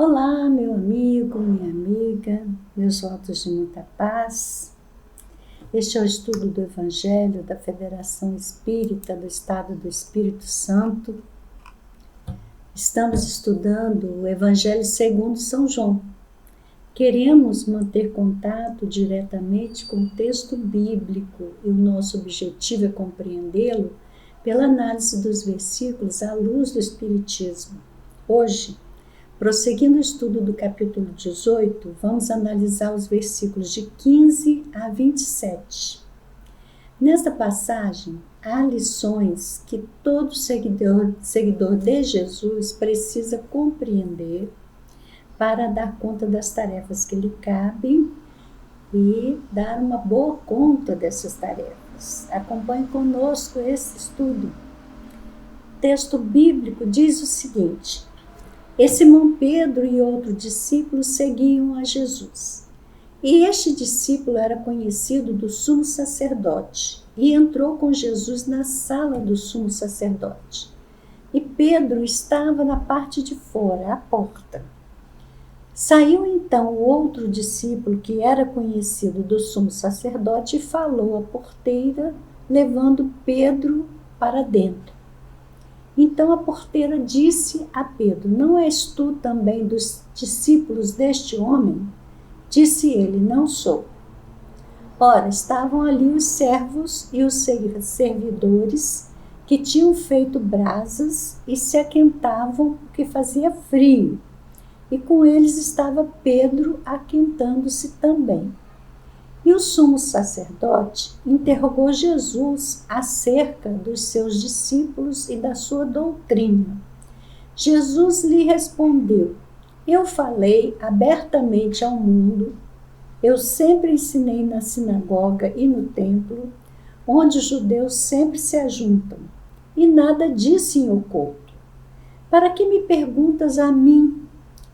Olá, meu amigo, minha amiga, meus votos de muita paz. Este é o estudo do Evangelho da Federação Espírita do Estado do Espírito Santo. Estamos estudando o Evangelho segundo São João. Queremos manter contato diretamente com o texto bíblico e o nosso objetivo é compreendê-lo pela análise dos versículos à luz do Espiritismo. Hoje, prosseguindo o estudo do capítulo 18, vamos analisar os versículos de 15 a 27. Nesta passagem, há lições que todo seguidor de Jesus precisa compreender para dar conta das tarefas que lhe cabem e dar uma boa conta dessas tarefas. Acompanhe conosco esse estudo. O texto bíblico diz o seguinte: E Simão Pedro e outro discípulo seguiam a Jesus. E este discípulo era conhecido do sumo sacerdote e entrou com Jesus na sala do sumo sacerdote. E Pedro estava na parte de fora, à porta. Saiu então o outro discípulo que era conhecido do sumo sacerdote e falou à porteira, levando Pedro para dentro. Então a porteira disse a Pedro: Não és tu também dos discípulos deste homem? Disse ele: Não sou. Ora, estavam ali os servos e os servidores que tinham feito brasas e se aquentavam porque fazia frio. E com eles estava Pedro aquentando-se também. E o sumo sacerdote interrogou Jesus acerca dos seus discípulos e da sua doutrina. Jesus lhe respondeu: Eu falei abertamente ao mundo, eu sempre ensinei na sinagoga e no templo, onde os judeus sempre se ajuntam, e nada disse em oculto. Para que me perguntas a mim?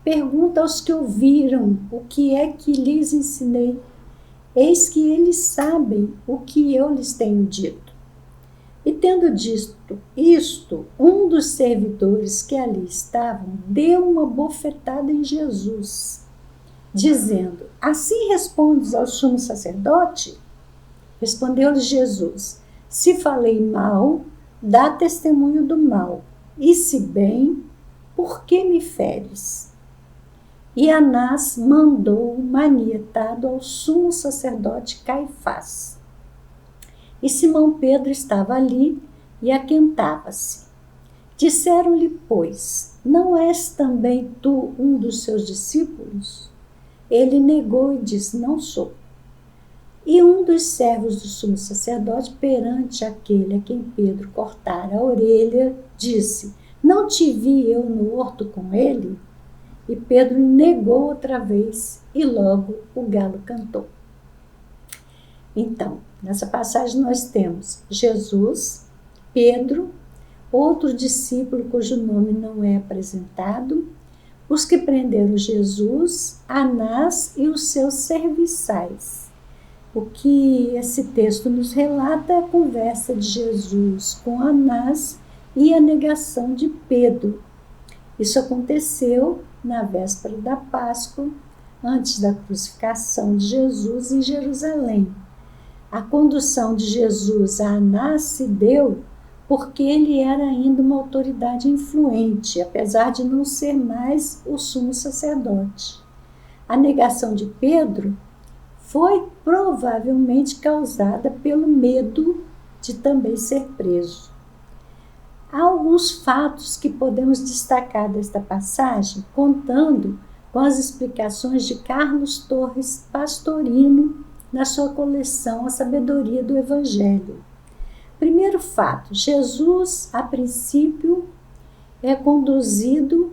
Pergunta aos que ouviram o que é que lhes ensinei. Eis que eles sabem o que eu lhes tenho dito. E tendo dito isto, um dos servidores que ali estavam deu uma bofetada em Jesus, dizendo: Assim respondes ao sumo sacerdote? Respondeu-lhe Jesus: Se falei mal, dá testemunho do mal, e se bem, por que me feres? E Anás mandou manietado ao sumo sacerdote Caifás. E Simão Pedro estava ali e aquentava-se. Disseram-lhe, pois: Não és também tu um dos seus discípulos? Ele negou e disse: Não sou. E um dos servos do sumo sacerdote, perante aquele a quem Pedro cortara a orelha, disse: Não te vi eu no horto com ele? E Pedro negou outra vez, e logo o galo cantou. Então, nessa passagem nós temos Jesus, Pedro, outro discípulo cujo nome não é apresentado, os que prenderam Jesus, Anás e os seus serviçais. O que esse texto nos relata é a conversa de Jesus com Anás e a negação de Pedro. Isso aconteceu na véspera da Páscoa, antes da crucificação de Jesus em Jerusalém. A condução de Jesus a Anás se deu porque ele era ainda uma autoridade influente, apesar de não ser mais o sumo sacerdote. A negação de Pedro foi provavelmente causada pelo medo de também ser preso. Há alguns fatos que podemos destacar desta passagem, contando com as explicações de Carlos Torres Pastorino na sua coleção A Sabedoria do Evangelho. Primeiro fato: Jesus, a princípio, é conduzido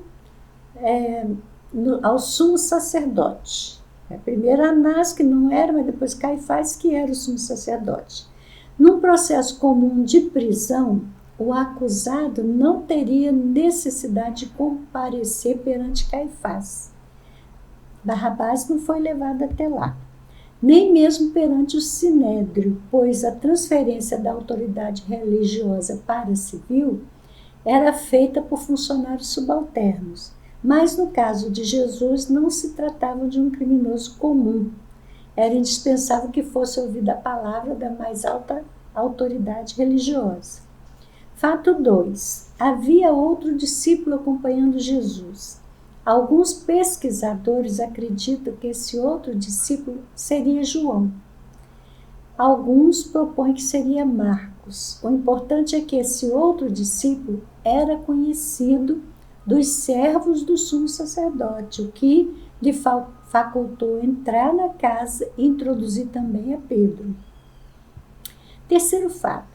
ao sumo sacerdote. Primeiro Anás, que não era, mas depois Caifás, que era o sumo sacerdote. Num processo comum de prisão, o acusado não teria necessidade de comparecer perante Caifás. Barrabás não foi levado até lá, nem mesmo perante o sinédrio, pois a transferência da autoridade religiosa para a civil era feita por funcionários subalternos, Mas no caso de Jesus, não se tratava de um criminoso comum. Era indispensável que fosse ouvida a palavra da mais alta autoridade religiosa. Fato 2. Havia outro discípulo acompanhando Jesus. Alguns pesquisadores acreditam que esse outro discípulo seria João. Alguns propõem que seria Marcos. O importante é que esse outro discípulo era conhecido dos servos do sumo sacerdote, o que lhe facultou entrar na casa e introduzir também a Pedro. Terceiro fato,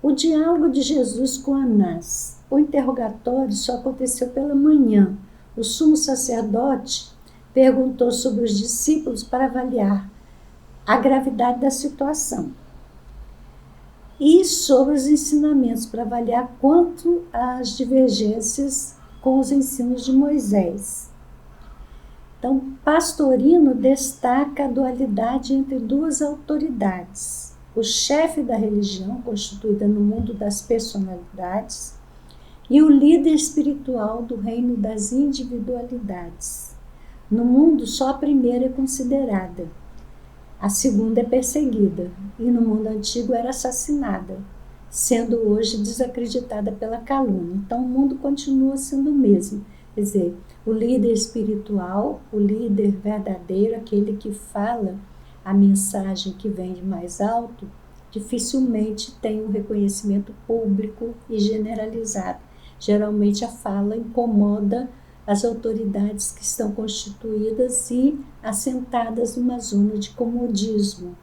o diálogo de Jesus com Anás. O interrogatório só aconteceu pela manhã. O sumo sacerdote perguntou sobre os discípulos para avaliar a gravidade da situação e sobre os ensinamentos para avaliar quanto às divergências com os ensinos de Moisés. Então, Pastorino destaca a dualidade entre duas autoridades. O chefe da religião, constituída no mundo das personalidades, e o líder espiritual do reino das individualidades. No mundo, só a primeira é considerada. A segunda é perseguida, e no mundo antigo era assassinada, sendo hoje desacreditada pela calúnia. Então, o mundo continua sendo o mesmo. Quer dizer, o líder espiritual, o líder verdadeiro, aquele que fala a mensagem que vem de mais alto, dificilmente tem um reconhecimento público e generalizado. Geralmente a fala incomoda as autoridades que estão constituídas e assentadas numa zona de comodismo.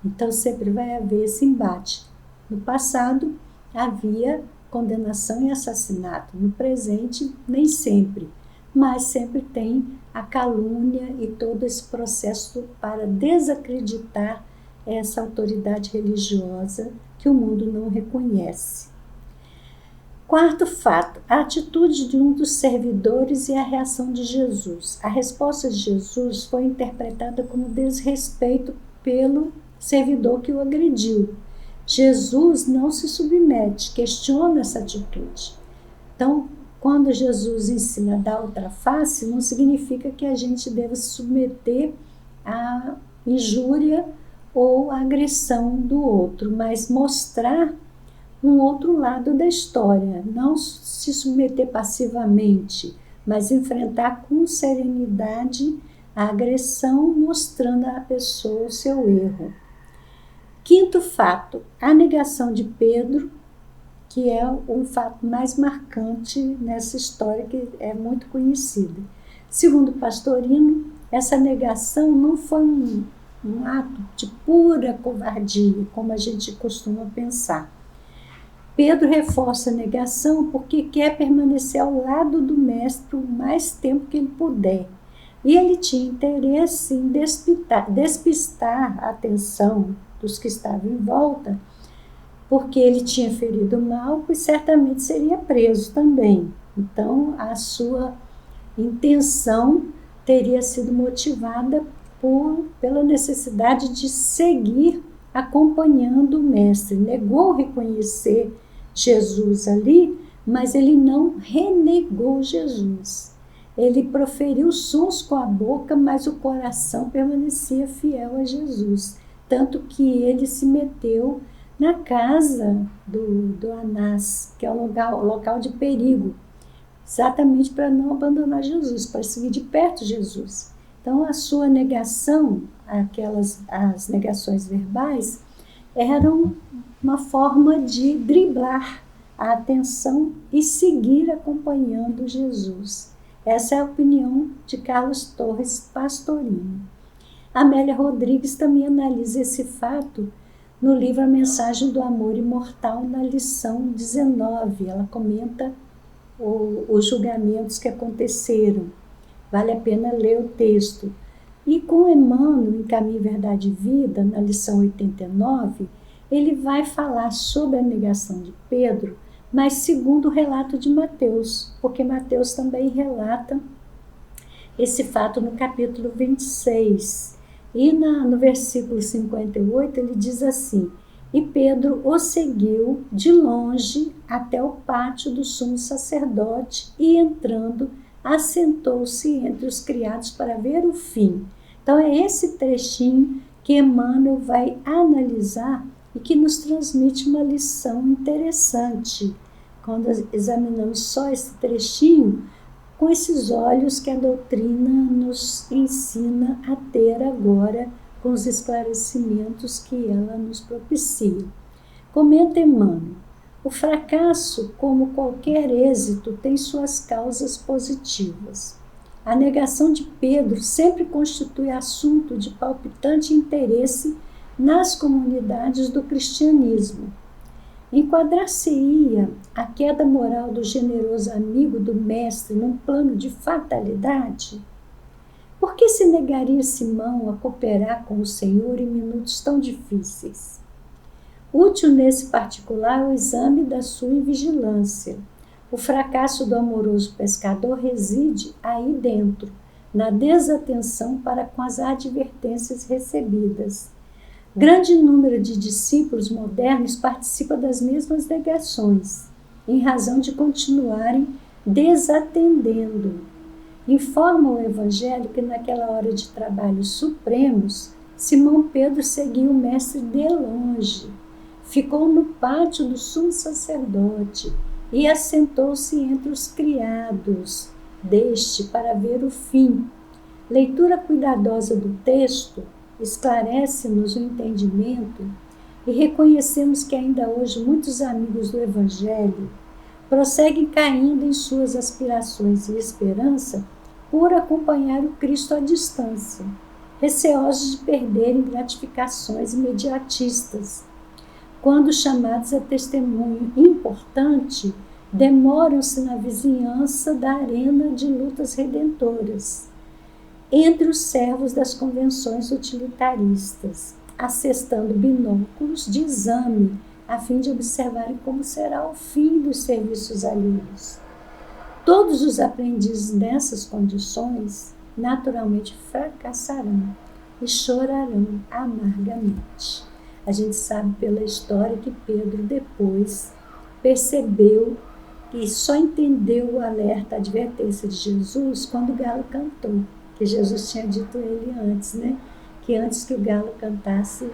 Então sempre vai haver esse embate. No passado havia condenação e assassinato, no presente nem sempre, mas sempre tem a calúnia e todo esse processo para desacreditar essa autoridade religiosa que o mundo não reconhece. Quarto fato, a atitude de um dos servidores e a reação de Jesus. A resposta de Jesus foi interpretada como desrespeito pelo servidor que o agrediu. Jesus não se submete, questiona essa atitude. Então, quando Jesus ensina a dar outra face, não significa que a gente deva se submeter à injúria ou à agressão do outro, mas mostrar um outro lado da história, não se submeter passivamente, mas enfrentar com serenidade a agressão, mostrando à pessoa o seu erro. Quinto fato, a negação de Pedro, que é o fato mais marcante nessa história, que é muito conhecida. Segundo Pastorino, essa negação não foi um ato de pura covardia, como a gente costuma pensar. Pedro reforça a negação porque quer permanecer ao lado do mestre o mais tempo que ele puder. E ele tinha interesse em despistar a atenção dos que estavam em volta, porque ele tinha ferido Malco e certamente seria preso também. Então, a sua intenção teria sido motivada pela necessidade de seguir acompanhando o mestre. Negou reconhecer Jesus ali, mas ele não renegou Jesus. Ele proferiu sons com a boca, mas o coração permanecia fiel a Jesus. Tanto que ele se meteu na casa do Anás, que é um local de perigo, exatamente para não abandonar Jesus, para seguir de perto Jesus. Então, a sua negação, as negações verbais, eram uma forma de driblar a atenção e seguir acompanhando Jesus. Essa é a opinião de Carlos Torres Pastorino. Amélia Rodrigues também analisa esse fato no livro A Mensagem do Amor Imortal, na lição 19. Ela comenta os julgamentos que aconteceram. Vale a pena ler o texto. E com Emmanuel, em Caminho, Verdade e Vida, na lição 89, ele vai falar sobre a negação de Pedro, mas segundo o relato de Mateus, porque Mateus também relata esse fato no capítulo 26. E no versículo 58 ele diz assim: e Pedro o seguiu de longe até o pátio do sumo sacerdote e entrando, assentou-se entre os criados para ver o fim. Então é esse trechinho que Emmanuel vai analisar e que nos transmite uma lição interessante. Quando examinamos só esse trechinho, com esses olhos que a doutrina nos ensina a ter agora, com os esclarecimentos que ela nos propicia. Comenta Emmanuel: o fracasso, como qualquer êxito, tem suas causas positivas. A negação de Pedro sempre constitui assunto de palpitante interesse nas comunidades do cristianismo. Enquadrar-se-ia a queda moral do generoso amigo do mestre num plano de fatalidade? Por que se negaria Simão a cooperar com o Senhor em minutos tão difíceis? Útil nesse particular o exame da sua invigilância. O fracasso do amoroso pescador reside aí dentro, na desatenção para com as advertências recebidas. Grande número de discípulos modernos participa das mesmas negações, em razão de continuarem desatendendo. Informa o Evangelho que naquela hora de trabalhos supremos, Simão Pedro seguiu o mestre de longe, ficou no pátio do sumo sacerdote e assentou-se entre os criados deste para ver o fim. Leitura cuidadosa do texto esclarece-nos o entendimento e reconhecemos que ainda hoje muitos amigos do Evangelho prosseguem caindo em suas aspirações e esperança por acompanhar o Cristo à distância, receosos de perderem gratificações imediatistas. Quando chamados a testemunho importante, demoram-se na vizinhança da arena de lutas redentoras, entre os servos das convenções utilitaristas, assestando binóculos de exame, a fim de observarem como será o fim dos serviços alheios. Todos os aprendizes nessas condições, naturalmente fracassarão e chorarão amargamente. A gente sabe pela história que Pedro depois percebeu e só entendeu o alerta, a advertência de Jesus quando o galo cantou, que Jesus tinha dito a ele antes, né? Que antes que o galo cantasse,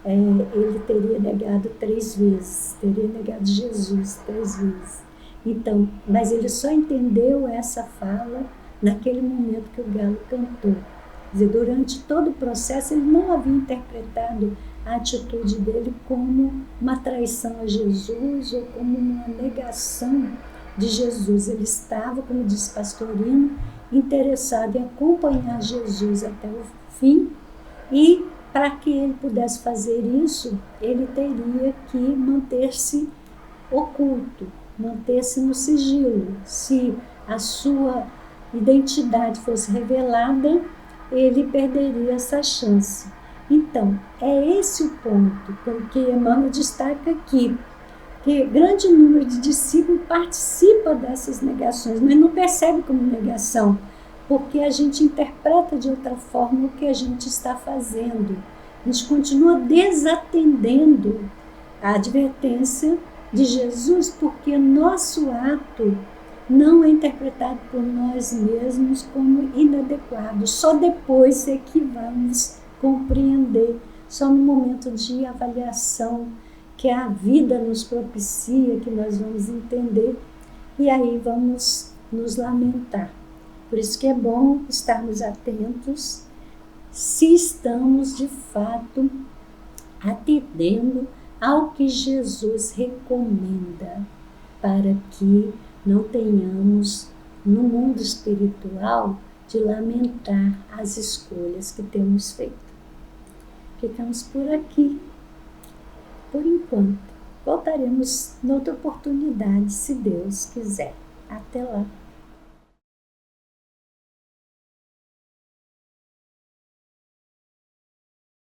ele teria negado 3 vezes, teria negado Jesus 3 vezes. Então, mas ele só entendeu essa fala naquele momento que o galo cantou. Quer dizer, durante todo o processo ele não havia interpretado a atitude dele como uma traição a Jesus ou como uma negação de Jesus. Ele estava, como diz Pastorino, interessado em acompanhar Jesus até o fim, e para que ele pudesse fazer isso, ele teria que manter-se oculto, manter-se no sigilo. Se a sua identidade fosse revelada, ele perderia essa chance. Então, é esse o ponto que Emmanuel destaca aqui, que grande número de discípulos participa dessas negações, mas não percebe como negação, porque a gente interpreta de outra forma o que a gente está fazendo. A gente continua desatendendo a advertência de Jesus, porque nosso ato não é interpretado por nós mesmos como inadequado. Só depois é que vamos compreender, só no momento de avaliação que a vida nos propicia, que nós vamos entender, e aí vamos nos lamentar. Por isso que é bom estarmos atentos se estamos de fato atendendo ao que Jesus recomenda, para que não tenhamos no mundo espiritual de lamentar as escolhas que temos feito. Ficamos por aqui, por enquanto. Voltaremos noutra oportunidade, se Deus quiser. Até lá.